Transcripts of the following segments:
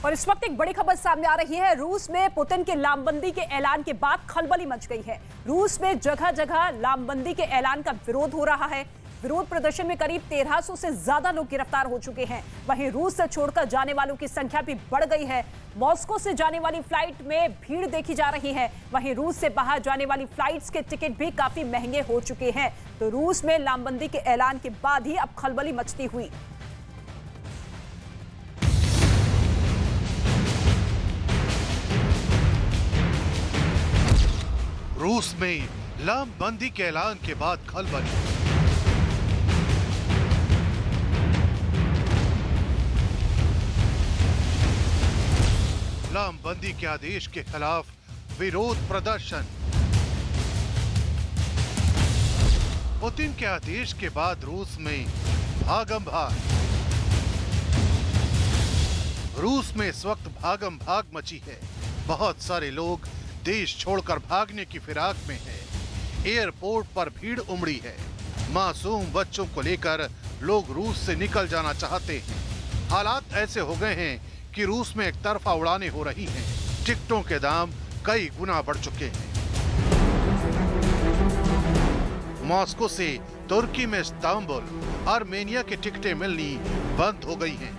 और इस वक्त एक बड़ी खबर सामने आ रही है। रूस में पुतिन के लामबंदी के ऐलान के बाद खलबली मच गई है। रूस में जगह जगह लामबंदी के ऐलान का विरोध हो रहा है। विरोध प्रदर्शन में करीब 1300 से ज्यादा लोग गिरफ्तार हो चुके हैं। वहीं रूस से छोड़कर जाने वालों की संख्या भी बढ़ गई है। मॉस्को से जाने वाली फ्लाइट में भीड़ देखी जा रही है। वहीं रूस से बाहर जाने वाली फ्लाइट्स के टिकट भी काफी महंगे हो चुके हैं। तो रूस में लामबंदी के ऐलान के बाद ही अब खलबली मचती हुई। रूस में लामबंदी के ऐलान के बाद खलबली। लामबंदी के आदेश के खिलाफ विरोध प्रदर्शन। पुतिन के आदेश के बाद रूस में भागम भाग। रूस में इस वक्त भागम भाग मची है। बहुत सारे लोग देश छोड़कर भागने की फिराक में है। एयरपोर्ट पर भीड़ उमड़ी है। मासूम बच्चों को लेकर लोग रूस से निकल जाना चाहते हैं। हालात ऐसे हो गए हैं कि रूस में एक तरफा उड़ानें हो रही हैं। टिकटों के दाम कई गुना बढ़ चुके हैं। मॉस्को से तुर्की में इस्तांबुल, आर्मेनिया की टिकटें मिलनी बंद हो गई हैं,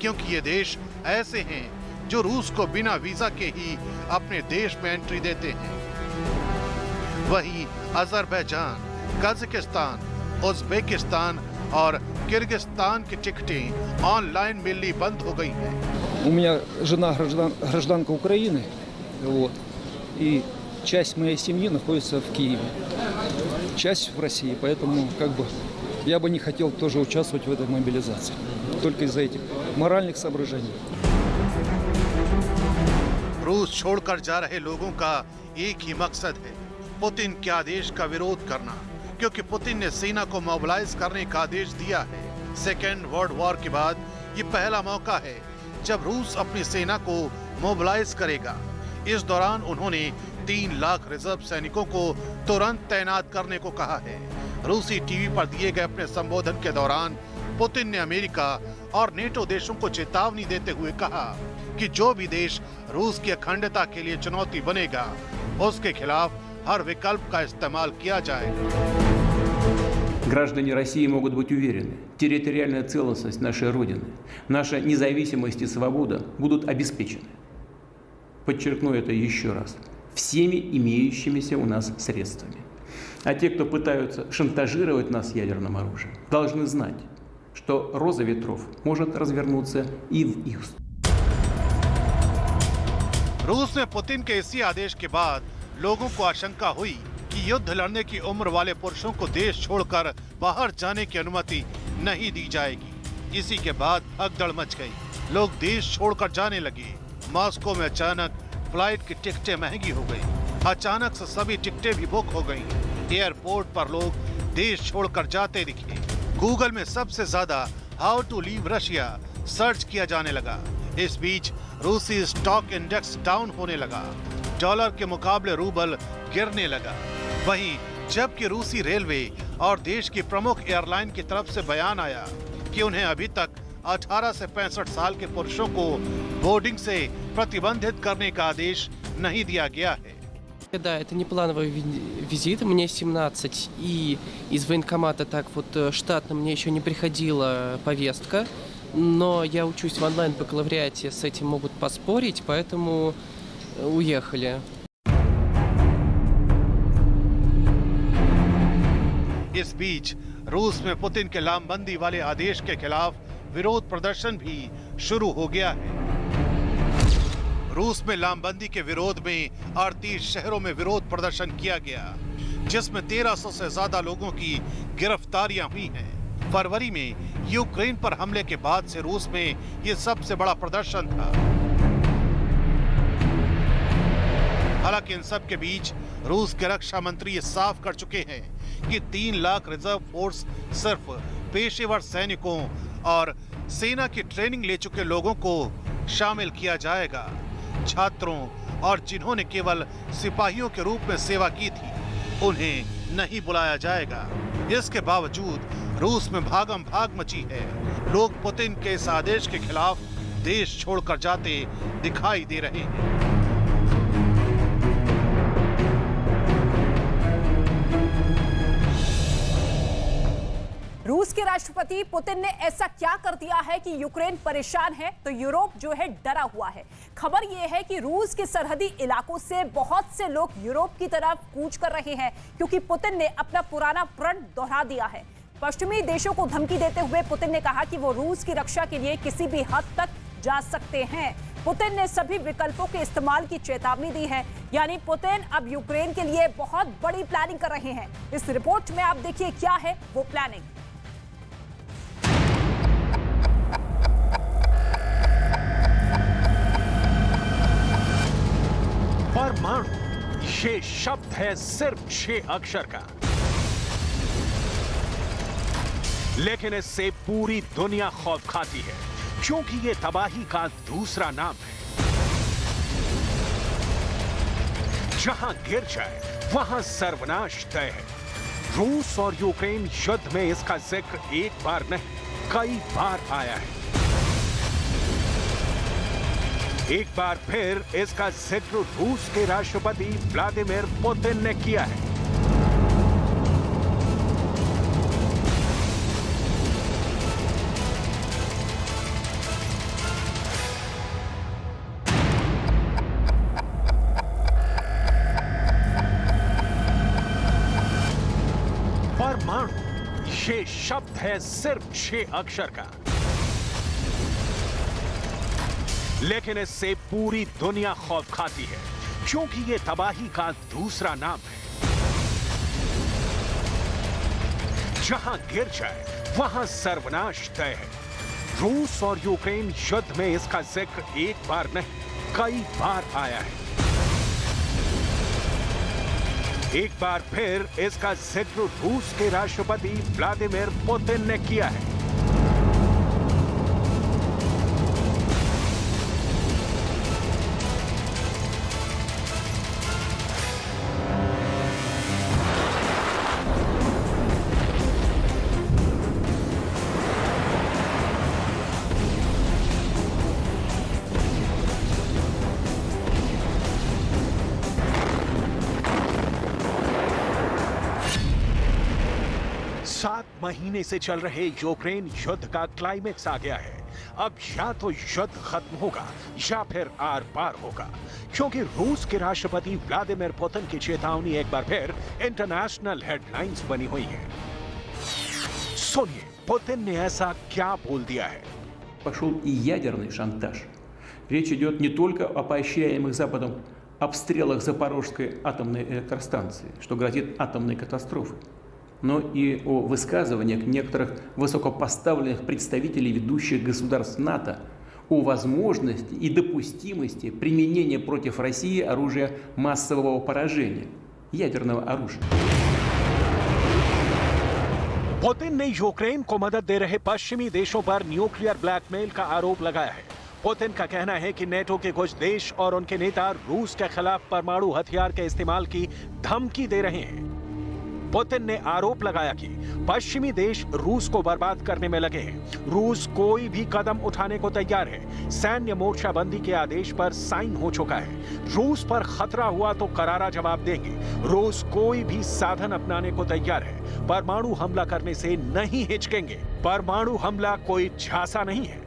क्योंकि ये देश ऐसे हैं जो रूस को बिना वीजा के ही अपने देश में एंट्री देते हैं। वहीं अजरबैजान, कजाकिस्तान, उज्बेकिस्तान और किर्गिस्तान की टिकटें ऑनलाइन मिलनी बंद हो गई हैं। У меня жена гражданка Украины, вот, и часть моей семьи находится в Киеве, часть в России, поэтому я бы не хотел тоже участвовать в этой мобилизации, только из-за этих моральных соображений. रूस छोड़कर जा रहे लोगों का एक ही मकसद है, पुतिन के आदेश का विरोध करना, क्योंकि पुतिन ने सेना को मोबिलाइज करने का आदेश दिया है। सेकेंड वर्ल्ड वॉर के बाद ये पहला मौका है जब रूस अपनी सेना को मोबिलाइज करेगा। इस दौरान उन्होंने 3 लाख रिजर्व सैनिकों को तुरंत तैनात करने को कहा है। रूसी टीवी पर दिए गए अपने संबोधन के दौरान पुतिन ने अमेरिका और नेटो देशों को चेतावनी देते हुए कहा कि जो भी देश रूस की अखंडता के लिए चुनौती बनेगा, उसके खिलाफ हर विकल्प का इस्तेमाल किया जाएगा। Граждане России могут быть уверены, территориальная целостность нашей Родины, наша независимость и свобода будут обеспечены. Подчеркну это еще раз. Всеми имеющимися у нас средствами. А те, кто пытаются шантажировать нас ядерным оружием, должны знать, что роза ветров может развернуться и в их сторону. रूस में पुतिन के इसी आदेश के बाद लोगों को आशंका हुई कि युद्ध लड़ने की उम्र वाले पुरुषों को देश छोड़कर बाहर जाने की अनुमति नहीं दी जाएगी। इसी के बाद भगदड़ मच गई। लोग देश छोड़कर जाने लगे। मॉस्को में अचानक फ्लाइट की टिकटें महंगी हो गई। अचानक से सभी टिकटें भी बुक हो गई। एयरपोर्ट पर लोग देश छोड़कर जाते दिखे। गूगल में सबसे ज्यादा how to leave Russia search किया जाने लगा। इस बीच रूसी स्टॉक इंडेक्स डाउन होने लगा। डॉलर के मुकाबले रूबल गिरने लगा। वहीं जबकि रूसी रेलवे और देश की प्रमुख एयरलाइन की तरफ से बयान आया कि उन्हें अभी तक 18 से 65 साल के पुरुषों को बोर्डिंग से प्रतिबंधित करने का आदेश नहीं दिया गया है। Да, это не плановый визит, мне 17, и из военкомата так вот штатно мне еще не приходила повестка, но я учусь в онлайн-бакалавриате, с этим могут поспорить, поэтому уехали. इस बीच रूस में पुतिन के लामबंदी वाले आदेश के खिलाफ विरोध प्रदर्शन भी शुरू हो गया है। रूस में लामबंदी के विरोध में 38 शहरों में विरोध प्रदर्शन किया गया, जिसमें 1300 से ज्यादा लोगों की गिरफ्तारियां हुई हैं। फरवरी में यूक्रेन पर हमले के बाद से रूस में ये सबसे बड़ा प्रदर्शन था। हालांकि इन सब के बीच रूस के रक्षा मंत्री ये साफ कर चुके हैं कि 3 लाख रिजर्व फोर्स सिर्फ पेशेवर सैनिकों और सेना की ट्रेनिंग ले चुके लोगों को शामिल किया जाएगा। छात्रों और जिन्होंने केवल सिपाहियों के रूप में सेवा की थी, उन्हें नहीं बुलाया जाएगा। इसके बावजूद रूस में भागम भाग मची है। लोग पुतिन के इस आदेश के खिलाफ देश छोड़कर जाते दिखाई दे रहे हैं। रूस के राष्ट्रपति पुतिन ने ऐसा क्या कर दिया है कि यूक्रेन परेशान है तो यूरोप जो है डरा हुआ है। खबर यह है कि रूस के सरहदी इलाकों से बहुत से लोग यूरोप की तरफ कूच कर रहे हैं क्योंकि पुतिन ने अपना पुराना प्रण दोहरा दिया है। पश्चिमी देशों को धमकी देते हुए पुतिन ने कहा कि वो रूस की रक्षा के लिए किसी भी हद तक जा सकते हैं। पुतिन ने सभी विकल्पों के इस्तेमाल की चेतावनी दी है, यानी पुतिन अब यूक्रेन के लिए बहुत बड़ी प्लानिंग कर रहे हैं। इस रिपोर्ट में आप देखिए क्या है वो प्लानिंग। परमाणु, ये शब्द है सिर्फ 6 अक्षर का, लेकिन इससे पूरी दुनिया खौफ खाती है क्योंकि ये तबाही का दूसरा नाम है। जहां गिर जाए वहां सर्वनाश तय है। रूस और यूक्रेन युद्ध में इसका जिक्र एक बार नहीं कई बार आया है। एक बार फिर इसका जिक्र रूस के राष्ट्रपति व्लादिमीर पुतिन ने किया है। परमाणु, ये शब्द है सिर्फ 6 अक्षर का, लेकिन इससे पूरी दुनिया खौफ खाती है क्योंकि ये तबाही का दूसरा नाम है। जहां गिर जाए वहां सर्वनाश तय है। रूस और यूक्रेन युद्ध में इसका जिक्र एक बार नहीं कई बार आया है। एक बार फिर इसका जिक्र रूस के राष्ट्रपति व्लादिमीर पुतिन ने किया है। महीने से चल रहे यूक्रेन युद्ध का क्लाइमेक्स आ गया है। अब या तो युद्ध खत्म होगा या फिर आर पार होगा, क्योंकि रूस के राष्ट्रपति व्लादिमीर पुतिन की चेतावनी एक बार फिर इंटरनेशनल हेडलाइंस बनी हुई है। सुनिए पुतिन ने ऐसा क्या बोल दिया है। Пошел и ядерный шантаж. Речь идет не только о поощряемых Западом обстрелах Запорожской атомной электростанции, что грозит атомной катастрофой, но и о высказываниях некоторых высокопоставленных представителей ведущих государств НАТО о возможности и допустимости применения против России оружия массового поражения, ядерного оружия. पुतिन ने यूक्रेन को मदद दे रहे पश्चिमी देशों पर न्यूक्लियर ब्लैकमेल का आरोप लगाया है। पुतिन का कहना है कि नेटो के कुछ देश और उनके नेता रूस के खिलाफ परमाणु हथियार के इस्तेमाल की धमकी दे रहे हैं। पुतिन ने आरोप लगाया कि पश्चिमी देश रूस को बर्बाद करने में लगे हैं। रूस कोई भी कदम उठाने को तैयार है। सैन्य मोर्चाबंदी के आदेश पर साइन हो चुका है। रूस पर खतरा हुआ तो करारा जवाब देंगे। रूस कोई भी साधन अपनाने को तैयार है। परमाणु हमला करने से नहीं हिचकेंगे। परमाणु हमला कोई झांसा नहीं है।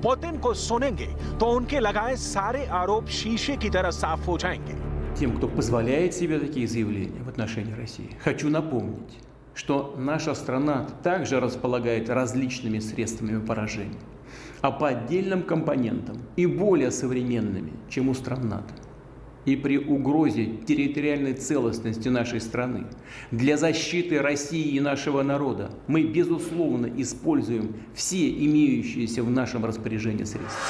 पुतिन को सुनेंगे तो उनके लगाए सारे आरोप शीशे की तरह साफ हो जाएंगे। Тем, кто позволяет себе такие заявления в отношении России, хочу напомнить, что наша страна также располагает различными средствами поражения, а по отдельным компонентам и более современными, чем у стран НАТО. И при угрозе территориальной целостности нашей страны для защиты России и нашего народа мы, безусловно, используем все имеющиеся в нашем распоряжении средства.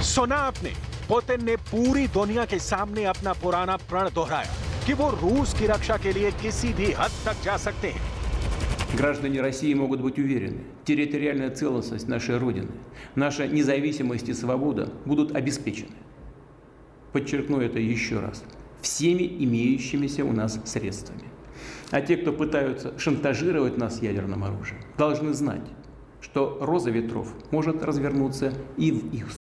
सुना आपने, पुतिन ने पूरी दुनिया के सामने अपना पुराना प्रण दोहराया कि वो रूस की रक्षा के लिए किसी भी हद तक जा सकते हैं। Граждане России могут быть уверены, территориальная целостность нашей Родины, наша независимость и свобода будут обеспечены. Подчеркну это еще раз. Всеми имеющимися у нас средствами. А те, кто пытаются шантажировать нас ядерным оружием, должны знать, что роза ветров может развернуться и в их